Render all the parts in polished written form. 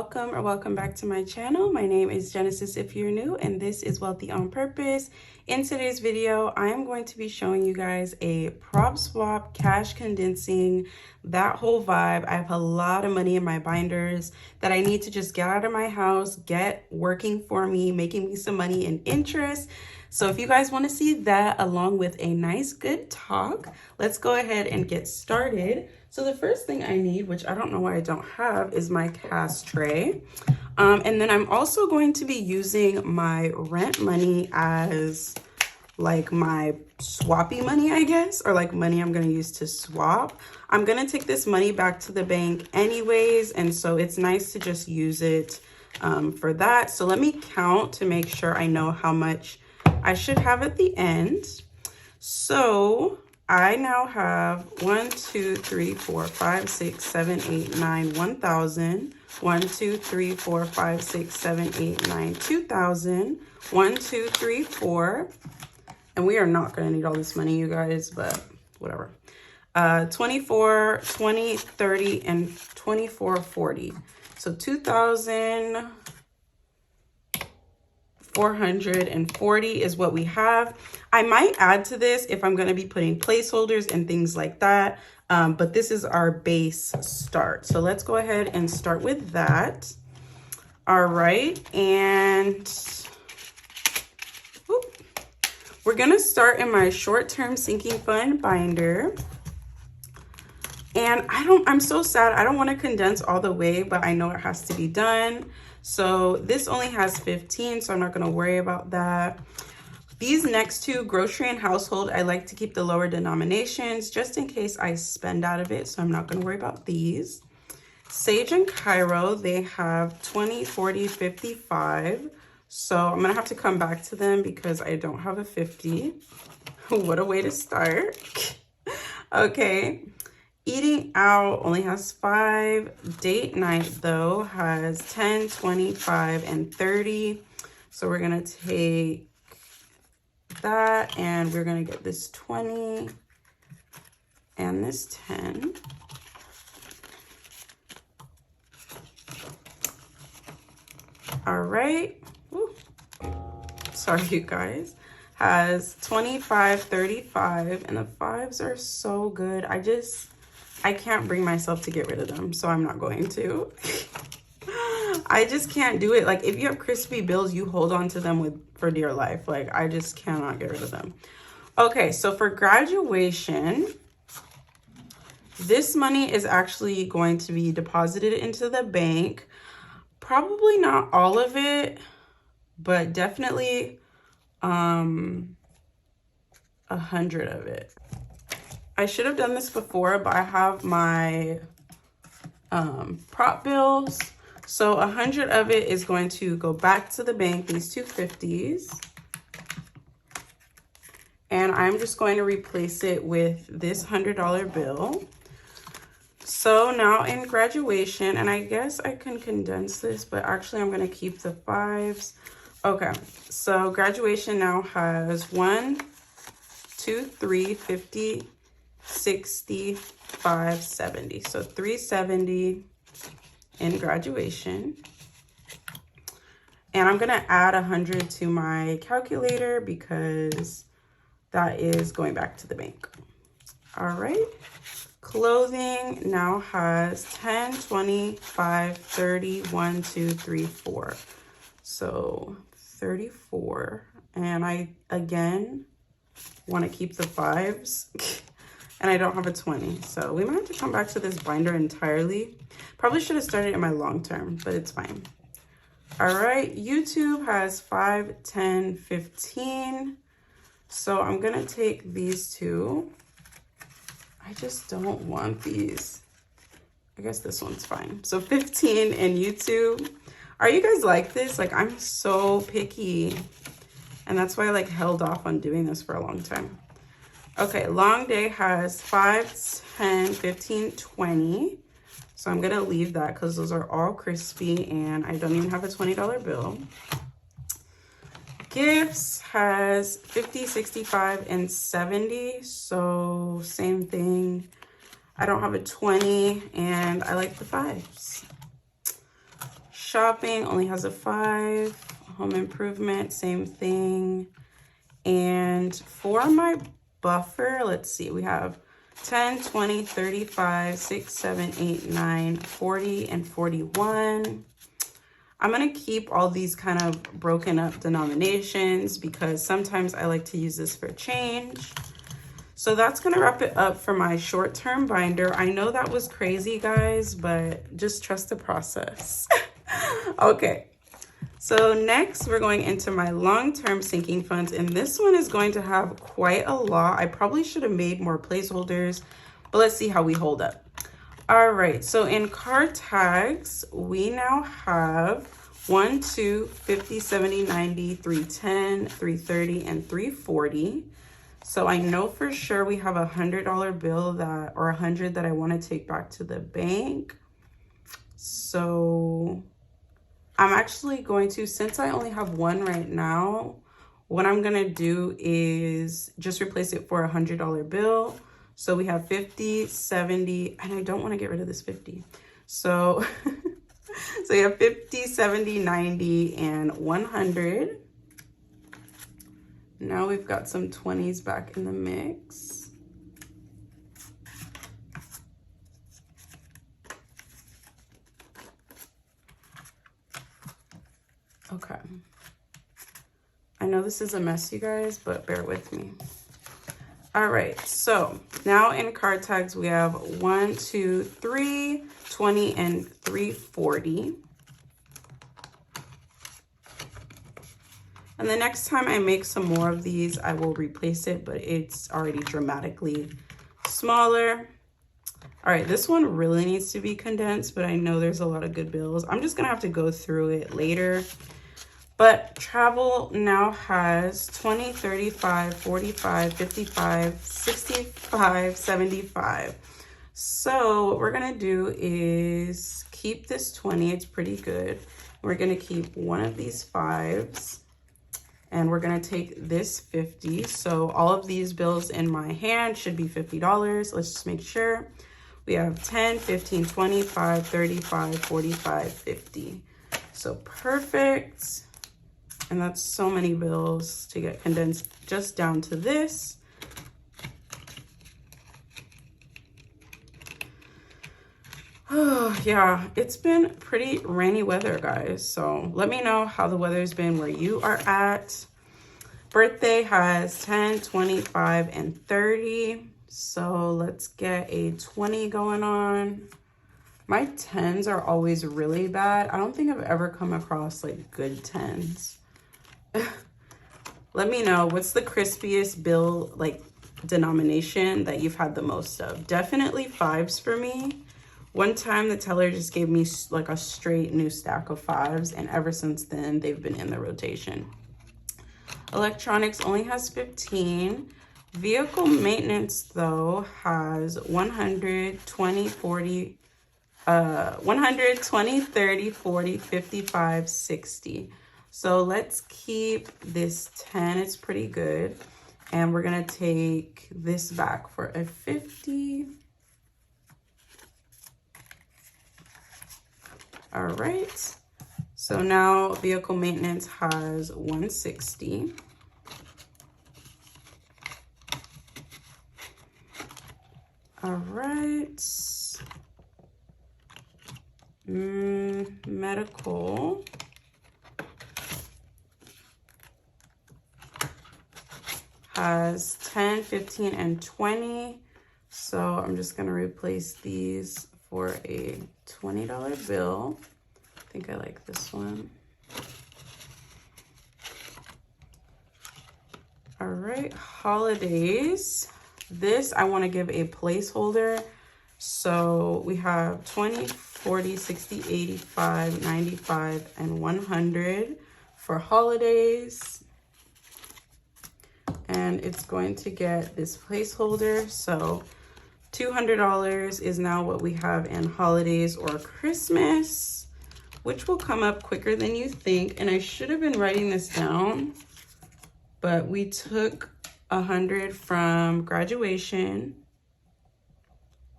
welcome or welcome back to my channel. My name is Genesis if you're new, and this is Wealthy on Purpose. In today's video, I am going to be showing you guys a prop swap, cash condensing, that whole vibe. I have a lot of money in my binders that I need to just get out of my house, get working for me, making me some money in interest. So if you guys want to see that along with a nice good talk, let's go ahead and get started. So the first thing I need, which I don't know why I don't have, is my cast tray. And then I'm also going to be using my rent money as like my swappy money, I guess, or like money I'm going to use to swap. I'm going to take this money back to the bank anyways, and so it's nice to just use it for that. So let me count to make sure I know how much I should have at the end. So I now have 1, 2, 3, 4, 5, 6, 7, 8, 9, 1,000. 1, 2, 3, 4, 5, 6, 7, 8, 9, 2,000. 1, 2, 3, 4. And we are not going to need all this money, you guys, but whatever. 24, 20, 30, and 24, 40. So 2,440 is what we have. I might add to this if I'm going to be putting placeholders and things like that. But this is our base start. So let's go ahead and start with that. All right. And we're going to start in my short-term sinking fund binder. And I'm so sad. I don't want to condense all the way, but I know it has to be done. So this only has 15, so I'm not going to worry about that. These next two, grocery and household, I like to keep the lower denominations just in case I spend out of it, so I'm not going to worry about these. Sage and Cairo, they have 20, 40, 55. So I'm going to have to come back to them because I don't have a 50. What a way to start. Okay. Eating out only has 5. Date night, though, has 10, 25, and 30. So we're going to take that, and we're going to get this 20 and this 10. All right. Woo. Sorry, you guys. Has 25, 35, and the 5s are so good. I can't bring myself to get rid of them, so I'm not going to. I just can't do it. Like, if you have crispy bills, you hold on to them for dear life. Like, I just cannot get rid of them. Okay, so for graduation, this money is actually going to be deposited into the bank. Probably not all of it, but definitely 100 of it. I should have done this before, but I have my prop bills. So 100 of it is going to go back to the bank, these two 50s. And I'm just going to replace it with this $100 bill. So now in graduation, and I guess I can condense this, but actually I'm going to keep the 5s. Okay, so graduation now has 1, 2, 3, 50, 65, 70. So 370 in graduation. And I'm going to add 100 to my calculator because that is going back to the bank. All right. Clothing now has 10, 25, 30, 1, 2, 3, 4. So 34. And I, again, want to keep the 5s. And I don't have a 20. So we might have to come back to this binder entirely. Probably should have started in my long term, but it's fine. All right. YouTube has 5, 10, 15. So I'm going to take these two. I just don't want these. I guess this one's fine. So 15 in YouTube. Are you guys like this? Like, I'm so picky. And that's why I like held off on doing this for a long time. Okay, long day has 5, 10, 15, 20. So I'm going to leave that because those are all crispy and I don't even have a $20 bill. Gifts has 50, 65, and 70. So same thing. I don't have a 20 and I like the 5s. Shopping only has a 5. Home improvement, same thing. And for my buffer, let's see, we have 10, 20, 35, 6, 7, 8, 9, 40, and 41. I'm going to keep all these kind of broken up denominations because sometimes I like to use this for change. So that's going to wrap it up for my short-term binder. I know that was crazy, guys, but just trust the process. Okay. So next we're going into my long-term sinking funds, and this one is going to have quite a lot. I probably should have made more placeholders, but let's see how we hold up. All right, so in card tags, we now have 1, 2, 50, 70, 90, 310, 330, and 340. So I know for sure we have $100 bill that, or 100 that I want to take back to the bank. So I'm actually going to, since I only have one right now, what I'm going to do is just replace it for $100 bill. So we have 50, 70, and I don't want to get rid of this 50. So, so you have 50, 70, 90, and 100. Now we've got some 20s back in the mix. Okay. I know this is a mess, you guys, but bear with me. All right, so now in card tags, we have 1, 2, 3, 20, and 340. And the next time I make some more of these, I will replace it, but it's already dramatically smaller. All right, this one really needs to be condensed, but I know there's a lot of good bills. I'm just gonna have to go through it later. But travel now has 20, 35, 45, 55, 65, 75. So what we're gonna do is keep this 20, it's pretty good. We're gonna keep one of these 5s and we're gonna take this 50. So all of these bills in my hand should be $50. Let's just make sure. We have 10, 15, 25, 35, 45, 50. So perfect. And that's so many bills to get condensed just down to this. Oh, yeah, it's been pretty rainy weather, guys. So let me know how the weather's been where you are at. Birthday has 10, 25, and 30. So let's get a 20 going on. My 10s are always really bad. I don't think I've ever come across like good 10s. Let me know what's the crispiest bill like denomination that you've had the most of. Definitely 5s for me. One time the teller just gave me like a straight new stack of 5s, and ever since then they've been in the rotation. Electronics only has 15. Vehicle maintenance though has 100, 20, 40, 100, 20, 30, 40, 55, 60. So let's keep this 10, it's pretty good. And we're gonna take this back for a 50. All right, so now vehicle maintenance has 160. All right, medical. Has 10, 15, and 20. So I'm just gonna replace these for a $20 bill. I think I like this one. All right, holidays. This I wanna give a placeholder. So we have 20, 40, 60, 85, 95, and 100 for holidays. And it's going to get this placeholder. So $200 is now what we have in holidays or Christmas, which will come up quicker than you think. And I should have been writing this down, but we took 100 from graduation,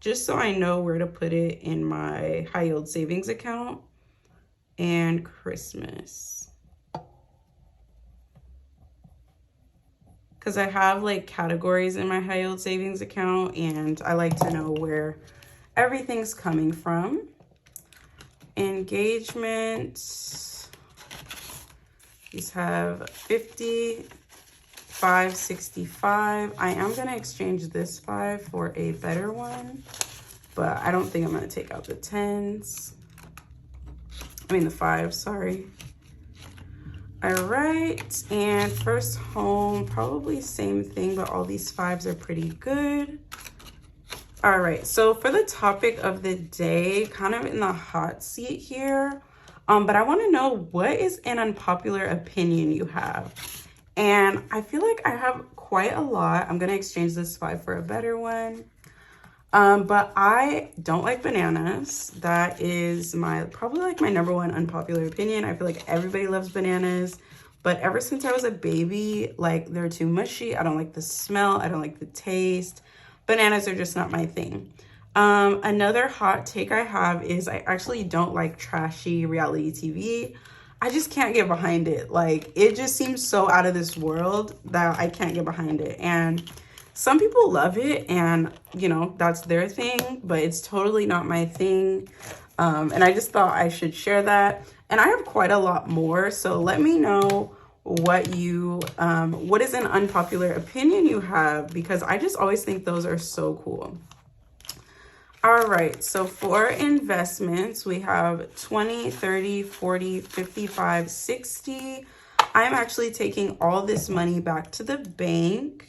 just so I know where to put it in my high yield savings account. and Christmas. Because I have like categories in my high yield savings account and I like to know where everything's coming from. Engagements, these have 50, 5, 65. I am gonna exchange this 5 for a better one, but I don't think I'm gonna take out the 10s. I mean the 5s, sorry. All right, and first home, probably same thing, but all these 5s are pretty good. All right, so for the topic of the day, kind of in the hot seat here, but I want to know, what is an unpopular opinion you have? And I feel like I have quite a lot. I'm going to exchange this 5 for a better one. But I don't like bananas. That is probably like my #1 unpopular opinion. I feel like everybody loves bananas. But ever since I was a baby, like, they're too mushy. I don't like the smell. I don't like the taste. Bananas are just not my thing. Another hot take I have is I actually don't like trashy reality TV. I just can't get behind it. Like, it just seems so out of this world that I can't get behind it. And some people love it and, you know, that's their thing, but it's totally not my thing. And I just thought I should share that. And I have quite a lot more, so let me know what is an unpopular opinion you have, because I just always think those are so cool. All right, so for investments, we have 20, 30, 40, 55, 60. I'm actually taking all this money back to the bank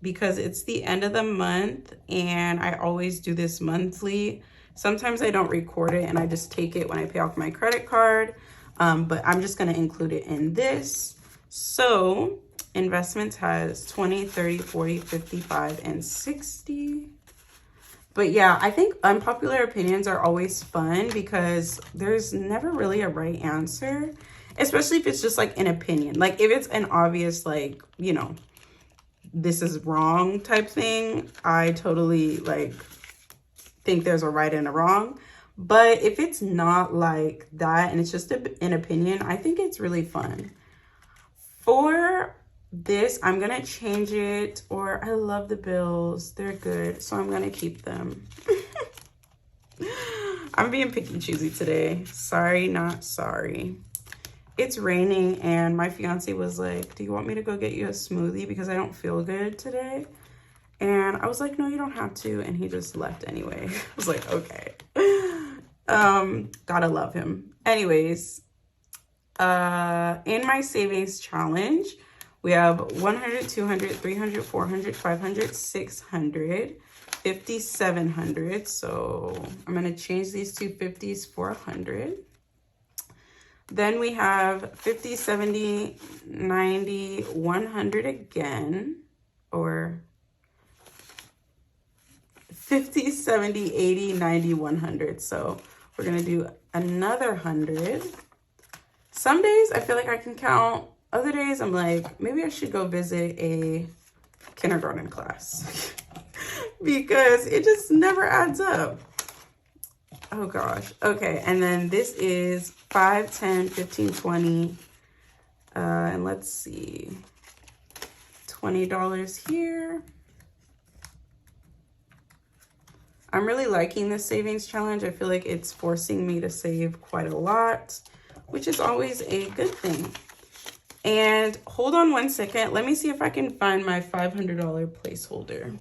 because it's the end of the month and I always do this monthly. Sometimes I don't record it and I just take it when I pay off my credit card. But I'm just going to include it in this. So investments has 20, 30, 40, 55, and 60. But yeah, I think unpopular opinions are always fun because there's never really a right answer, especially if it's just like an opinion. Like if it's an obvious, like, you know, this is wrong type thing, I totally like think there's a right and a wrong. But if it's not like that and it's just an opinion, I think it's really fun. For this, I'm going to change it, or I love the bills. They're good, so I'm going to keep them. I'm being picky choosy today. Sorry, not sorry. It's raining and my fiance was like, do you want me to go get you a smoothie because I don't feel good today? And I was like, no, you don't have to. And he just left anyway. I was like, okay. Gotta love him. Anyways, in my savings challenge, we have 100, 200, 300, 400, 500, 600, 50, 700. So I'm going to change these two 50s for 100. Then we have 50, 70, 90, 100 again, or 50, 70, 80, 90, 100. So we're going to do another 100. Some days I feel like I can count. Other days I'm like, maybe I should go visit a kindergarten class because it just never adds up. Oh gosh. Okay. And then this is 5, 10, 15, 20. And let's see. $20 here. I'm really liking this savings challenge. I feel like it's forcing me to save quite a lot, which is always a good thing. And hold on one second. Let me see if I can find my $500 placeholder.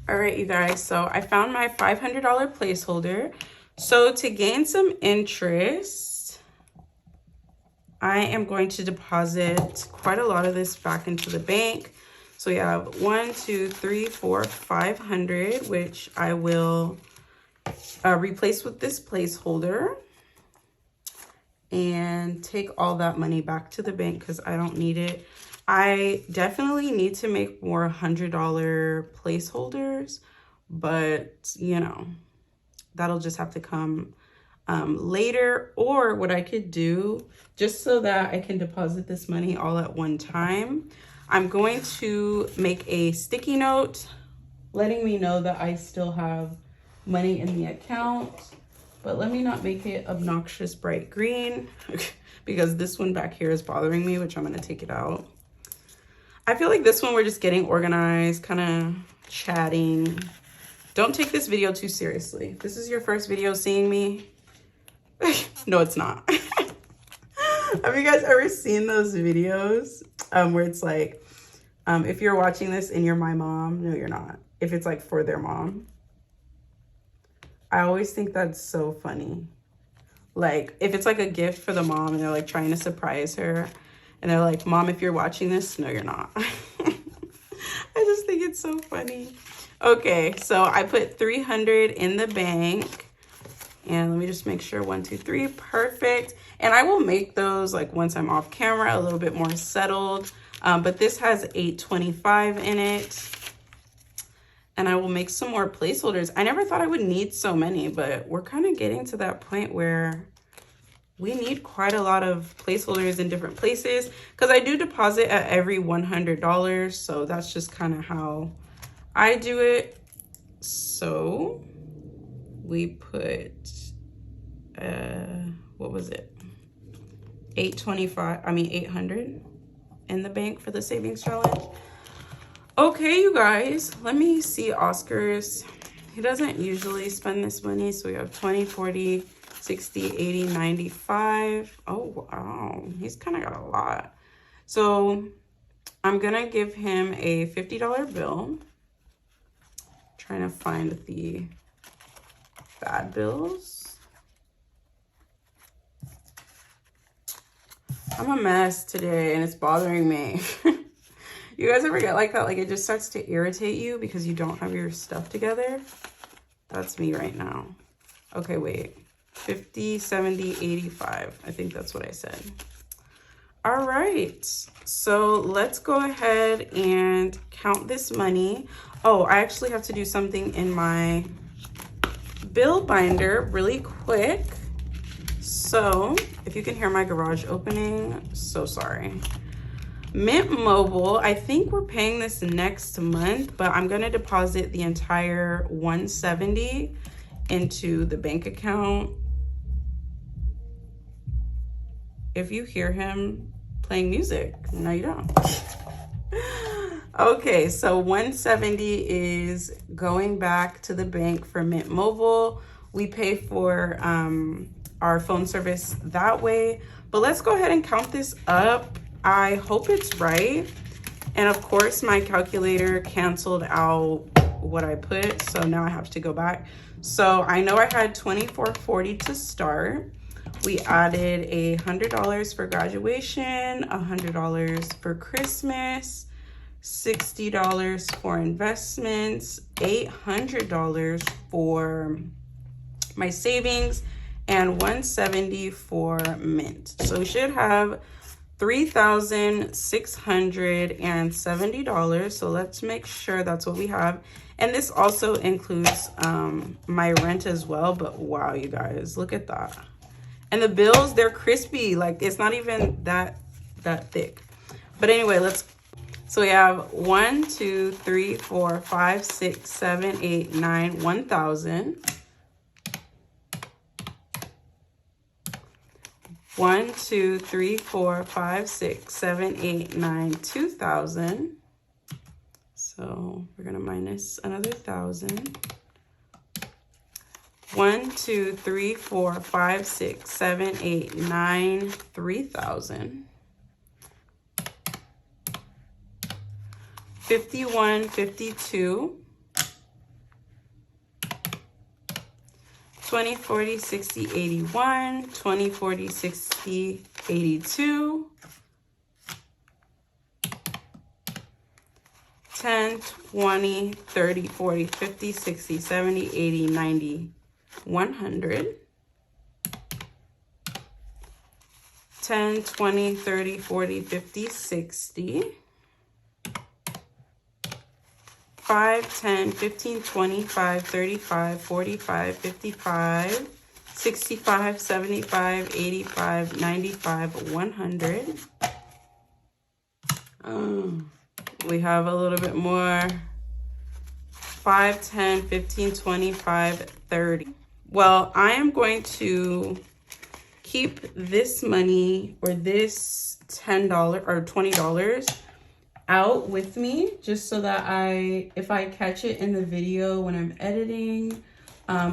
All right, you guys. So I found my $500 placeholder. So to gain some interest, I am going to deposit quite a lot of this back into the bank. So we have 1, 2, 3, 4, 500, which I will replace with this placeholder and take all that money back to the bank because I don't need it. I definitely need to make more $100 placeholders, but you know, that'll just have to come later. Or what I could do, just so that I can deposit this money all at one time, I'm going to make a sticky note letting me know that I still have money in the account. but let me not make it obnoxious bright green because this one back here is bothering me, which I'm gonna take it out. I feel like this one we're just getting organized, kind of chatting. Don't take this video too seriously. If this is your first video seeing me, no, it's not. Have you guys ever seen those videos where it's like, if you're watching this and you're my mom, no, you're not. If it's like for their mom. I always think that's so funny. Like if it's like a gift for the mom and they're like trying to surprise her and they're like, Mom, if you're watching this, no, you're not. I just think it's so funny. Okay, so I put 300 in the bank. And let me just make sure, 1, 2, 3, perfect. And I will make those like once I'm off camera, a little bit more settled. But this has 825 in it. And I will make some more placeholders. I never thought I would need so many, but we're kind of getting to that point where we need quite a lot of placeholders in different places because I do deposit at every $100. So that's just kind of how I do it. So we put, what was it? 800 in the bank for the savings challenge. Okay, you guys, let me see Oscar's. He doesn't usually spend this money. So we have 20, 40, 60, 80, 95. Oh, wow. He's kind of got a lot. So I'm going to give him a $50 bill. Trying to find the bad bills. I'm a mess today and it's bothering me. You guys ever get like that? Like it just starts to irritate you because you don't have your stuff together? That's me right now. Okay, wait. 50, 70, 85. I think that's what I said. All right. So let's go ahead and count this money. Oh, I actually have to do something in my bill binder really quick. So if you can hear my garage opening, so sorry. Mint Mobile, I think we're paying this next month, but I'm going to deposit the entire 170 into the bank account. If you hear him playing music, no, you don't. Okay, so 170 is going back to the bank for Mint Mobile. We pay for our phone service that way, but let's go ahead and count this up. I hope it's right. And of course, my calculator canceled out what I put, so now I have to go back. So I know I had $24.40 to start. We added $100 for graduation, $100 for Christmas, $60 for investments, $800 for my savings, and $170 for mint. So we should have $3,670. So let's make sure that's what we have. And this also includes my rent as well. But wow, you guys, look at that. And the bills, they're crispy. Like it's not even that thick. But anyway, so we have 1, 2, 3, 4, 5, 6, 7, 8, 9, 1,000. 1, 2, 3, 4, 5, 6, 7, 8, 9, 2,000. So we're gonna minus another 1,000. 1, 2, 3, 4, 5, 6, 7, 8, 9, 3,000. 51, 52. 20, 40, 60, 81, 20, 40, 60, 82, 10, 20, 30, 40, 50, 60, 70, 80, 90, 100, 10, 20, 30, 40, 50, 60, 5, 10, 15, 25, 35, 45, 55, 65, 75, 85, 95, 100. We have a little bit more. 5, 10, 15, 25, 30. well, I am going to keep this money or this $10 or $20 out with me, just so that if I catch it in the video when I'm editing,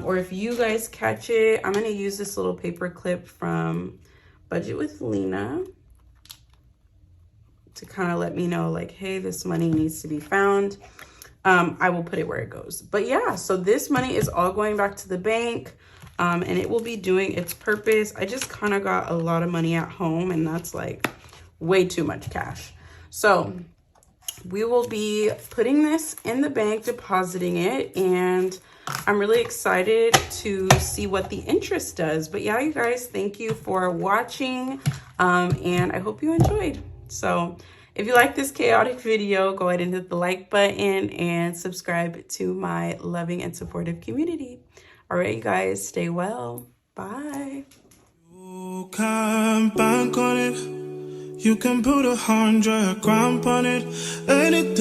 or if you guys catch it, I'm gonna use this little paper clip from Budget with Lena to kind of let me know, like, hey, this money needs to be found. I will put it where it goes. But yeah, so this money is all going back to the bank, and it will be doing its purpose. I just kind of got a lot of money at home, and that's like way too much cash. So we will be putting this in the bank, depositing it, and I'm really excited to see what the interest does. But yeah, you guys, thank you for watching, and I hope you enjoyed. So if you like this chaotic video, go ahead and hit the like button and subscribe to my loving and supportive community. All right, you guys, stay well. Bye. You can bank on it. You can put 100 grand on it. Anything.